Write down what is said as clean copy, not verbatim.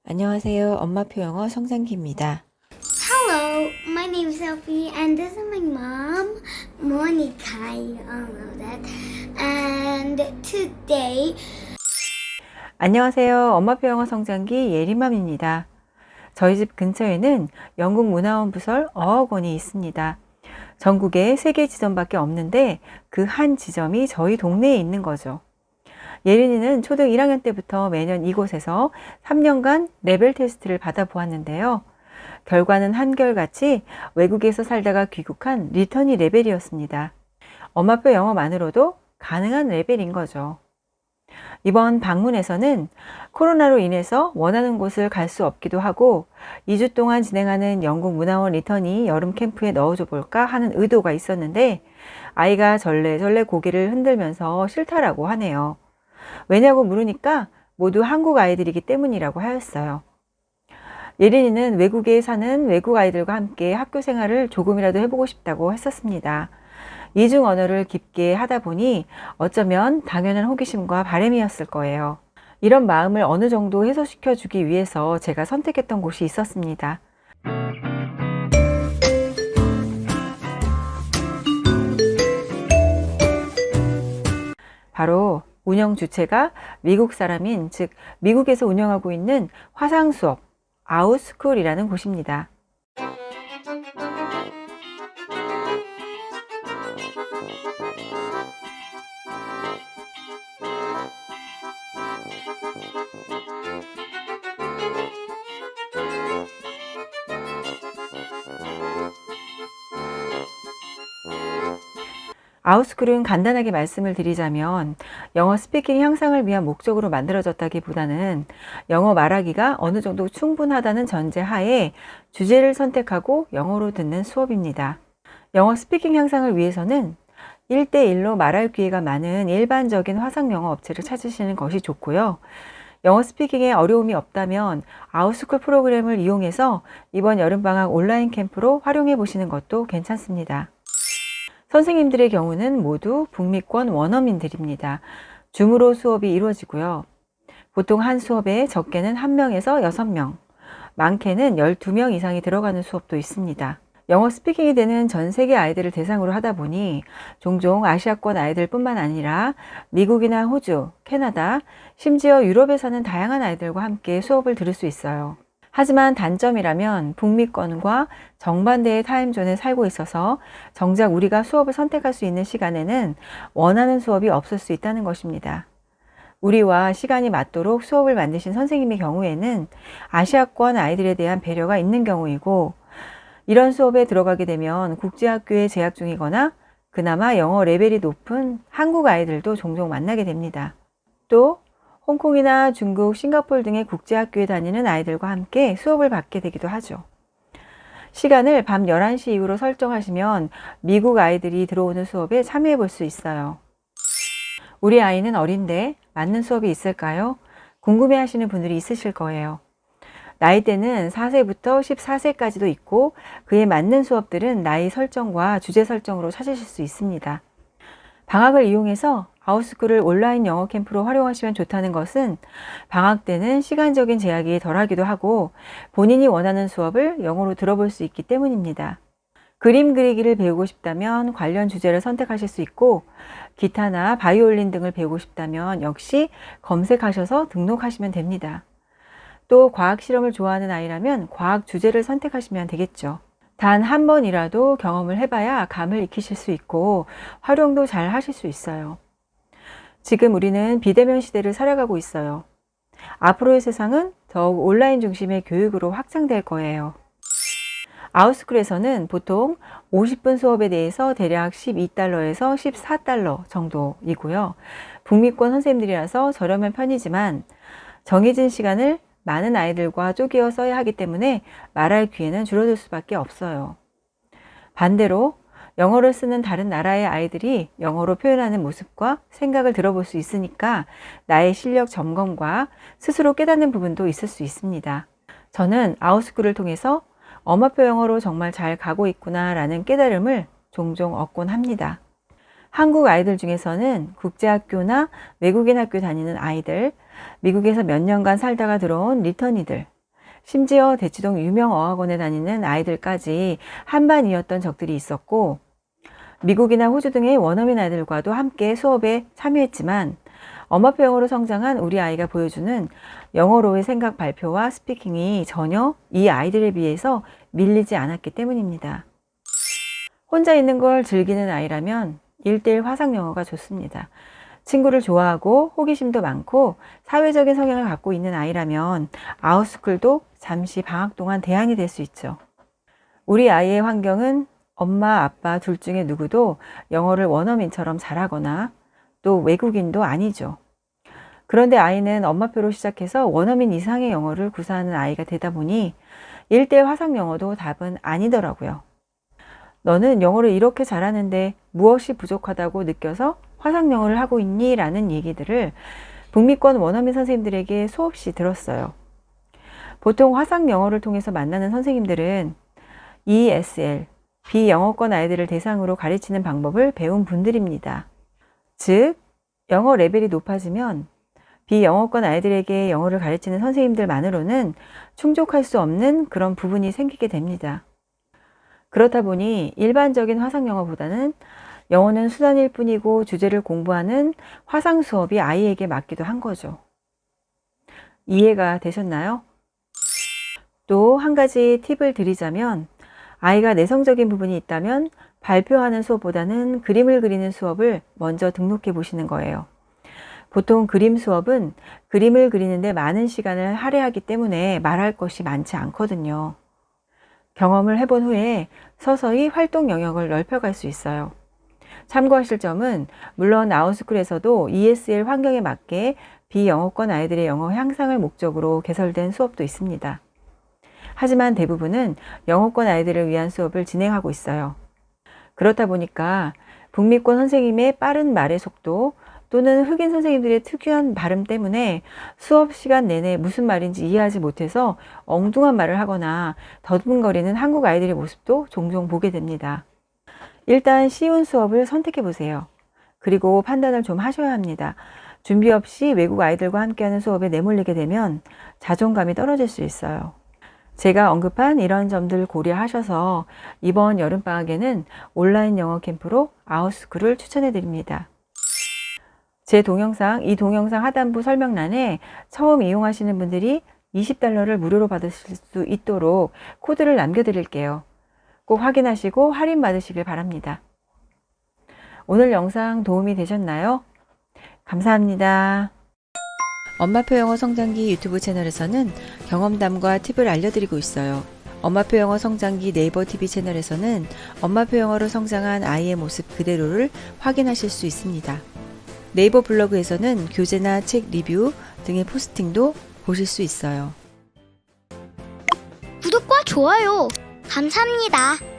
안녕하세요. 엄마표 영어 성장기입니다. Hello, my name is Sophie, and this is my mom, Monica. You all know that. And today, 안녕하세요. 엄마표 영어 성장기 예리맘입니다. 저희 집 근처에는 영국 문화원 부설 어학원이 있습니다. 전국에 3개 지점밖에 없는데 그 한 지점이 저희 동네에 있는 거죠. 예린이는 초등 1학년 때부터 매년 이곳에서 3년간 레벨 테스트를 받아보았는데요. 결과는 한결같이 외국에서 살다가 귀국한 리턴이 레벨이었습니다. 엄마표 영어만으로도 가능한 레벨인 거죠. 이번 방문에서는 코로나로 인해서 원하는 곳을 갈 수 없기도 하고 2주 동안 진행하는 영국 문화원 리턴이 여름 캠프에 넣어줘 볼까 하는 의도가 있었는데 아이가 절레절레 고개를 흔들면서 싫다라고 하네요. 왜냐고 물으니까 모두 한국 아이들이기 때문이라고 하였어요. 예린이는 외국에 사는 외국 아이들과 함께 학교 생활을 조금이라도 해보고 싶다고 했었습니다. 이중 언어를 깊게 하다 보니 어쩌면 당연한 호기심과 바람이었을 거예요. 이런 마음을 어느 정도 해소시켜 주기 위해서 제가 선택했던 곳이 있었습니다. 바로 운영 주체가 미국 사람인, 즉 미국에서 운영하고 있는 화상 수업 아웃스쿨이라는 곳입니다. 아웃스쿨은 간단하게 말씀을 드리자면 영어 스피킹 향상을 위한 목적으로 만들어졌다기보다는 영어 말하기가 어느 정도 충분하다는 전제 하에 주제를 선택하고 영어로 듣는 수업입니다. 영어 스피킹 향상을 위해서는 1대1로 말할 기회가 많은 일반적인 화상 영어 업체를 찾으시는 것이 좋고요. 영어 스피킹에 어려움이 없다면 아웃스쿨 프로그램을 이용해서 이번 여름방학 온라인 캠프로 활용해 보시는 것도 괜찮습니다. 선생님들의 경우는 모두 북미권 원어민들입니다. 줌으로 수업이 이루어지고요. 보통 한 수업에 적게는 1명에서 6명, 많게는 12명 이상이 들어가는 수업도 있습니다. 영어 스피킹이 되는 전 세계 아이들을 대상으로 하다 보니 종종 아시아권 아이들뿐만 아니라 미국이나 호주, 캐나다, 심지어 유럽에 사는 다양한 아이들과 함께 수업을 들을 수 있어요. 하지만 단점이라면 북미권과 정반대의 타임존에 살고 있어서 정작 우리가 수업을 선택할 수 있는 시간에는 원하는 수업이 없을 수 있다는 것입니다. 우리와 시간이 맞도록 수업을 만드신 선생님의 경우에는 아시아권 아이들에 대한 배려가 있는 경우이고 이런 수업에 들어가게 되면 국제학교에 재학 중이거나 그나마 영어 레벨이 높은 한국 아이들도 종종 만나게 됩니다. 또 홍콩이나 중국, 싱가포르 등의 국제학교에 다니는 아이들과 함께 수업을 받게 되기도 하죠. 시간을 밤 11시 이후로 설정하시면 미국 아이들이 들어오는 수업에 참여해 볼 수 있어요. 우리 아이는 어린데 맞는 수업이 있을까요? 궁금해 하시는 분들이 있으실 거예요. 나이대는 4세부터 14세까지도 있고 그에 맞는 수업들은 나이 설정과 주제 설정으로 찾으실 수 있습니다. 방학을 이용해서 아웃스쿨을 온라인 영어 캠프로 활용하시면 좋다는 것은 방학 때는 시간적인 제약이 덜하기도 하고 본인이 원하는 수업을 영어로 들어볼 수 있기 때문입니다. 그림 그리기를 배우고 싶다면 관련 주제를 선택하실 수 있고 기타나 바이올린 등을 배우고 싶다면 역시 검색하셔서 등록하시면 됩니다. 또 과학 실험을 좋아하는 아이라면 과학 주제를 선택하시면 되겠죠. 단 한 번이라도 경험을 해봐야 감을 익히실 수 있고 활용도 잘 하실 수 있어요. 지금 우리는 비대면 시대를 살아가고 있어요. 앞으로의 세상은 더욱 온라인 중심의 교육으로 확장될 거예요. 아웃스쿨에서는 보통 50분 수업에 대해서 대략 12달러에서 14달러 정도이고요. 북미권 선생님들이라서 저렴한 편이지만 정해진 시간을 많은 아이들과 쪼개어 써야 하기 때문에 말할 기회는 줄어들 수밖에 없어요. 반대로 영어를 쓰는 다른 나라의 아이들이 영어로 표현하는 모습과 생각을 들어볼 수 있으니까 나의 실력 점검과 스스로 깨닫는 부분도 있을 수 있습니다. 저는 아웃스쿨을 통해서 엄마표 영어로 정말 잘 가고 있구나 라는 깨달음을 종종 얻곤 합니다. 한국 아이들 중에서는 국제학교나 외국인 학교 다니는 아이들, 미국에서 몇 년간 살다가 들어온 리턴이들, 심지어 대치동 유명 어학원에 다니는 아이들까지 한반이었던 적들이 있었고, 미국이나 호주 등의 원어민 아이들과도 함께 수업에 참여했지만 엄마표 영어로 성장한 우리 아이가 보여주는 영어로의 생각 발표와 스피킹이 전혀 이 아이들에 비해서 밀리지 않았기 때문입니다. 혼자 있는 걸 즐기는 아이라면 1:1 화상 영어가 좋습니다. 친구를 좋아하고 호기심도 많고 사회적인 성향을 갖고 있는 아이라면 아웃스쿨도 잠시 방학 동안 대안이 될 수 있죠. 우리 아이의 환경은 엄마, 아빠 둘 중에 누구도 영어를 원어민처럼 잘하거나 또 외국인도 아니죠. 그런데 아이는 엄마표로 시작해서 원어민 이상의 영어를 구사하는 아이가 되다 보니 1:1 화상 영어도 답은 아니더라고요. 너는 영어를 이렇게 잘하는데 무엇이 부족하다고 느껴서 화상 영어를 하고 있니? 라는 얘기들을 북미권 원어민 선생님들에게 수없이 들었어요. 보통 화상 영어를 통해서 만나는 선생님들은 ESL, 비영어권 아이들을 대상으로 가르치는 방법을 배운 분들입니다. 즉, 영어 레벨이 높아지면 비영어권 아이들에게 영어를 가르치는 선생님들만으로는 충족할 수 없는 그런 부분이 생기게 됩니다. 그렇다 보니 일반적인 화상 영어보다는 영어는 수단일 뿐이고 주제를 공부하는 화상 수업이 아이에게 맞기도 한 거죠. 이해가 되셨나요? 또 한 가지 팁을 드리자면 아이가 내성적인 부분이 있다면 발표하는 수업보다는 그림을 그리는 수업을 먼저 등록해 보시는 거예요. 보통 그림 수업은 그림을 그리는데 많은 시간을 할애하기 때문에 말할 것이 많지 않거든요. 경험을 해본 후에 서서히 활동 영역을 넓혀갈 수 있어요. 참고하실 점은 물론 아웃스쿨에서도 ESL 환경에 맞게 비영어권 아이들의 영어 향상을 목적으로 개설된 수업도 있습니다. 하지만 대부분은 영어권 아이들을 위한 수업을 진행하고 있어요. 그렇다 보니까 북미권 선생님의 빠른 말의 속도 또는 흑인 선생님들의 특유한 발음 때문에 수업 시간 내내 무슨 말인지 이해하지 못해서 엉뚱한 말을 하거나 더듬거리는 한국 아이들의 모습도 종종 보게 됩니다. 일단 쉬운 수업을 선택해 보세요. 그리고 판단을 좀 하셔야 합니다. 준비 없이 외국 아이들과 함께하는 수업에 내몰리게 되면 자존감이 떨어질 수 있어요. 제가 언급한 이런 점들 고려하셔서 이번 여름방학에는 온라인 영어 캠프로 아웃스쿨을 추천해 드립니다. 제 동영상, 이 동영상 하단부 설명란에 처음 이용하시는 분들이 $20를 무료로 받으실 수 있도록 코드를 남겨드릴게요. 꼭 확인하시고 할인 받으시길 바랍니다. 오늘 영상 도움이 되셨나요? 감사합니다. 엄마표 영어 성장기 유튜브 채널에서는 경험담과 팁을 알려드리고 있어요. 엄마표 영어 성장기 네이버 TV 채널에서는 엄마표 영어로 성장한 아이의 모습 그대로를 확인하실 수 있습니다. 네이버 블로그에서는 교재나 책 리뷰 등의 포스팅도 보실 수 있어요. 구독과 좋아요 감사합니다.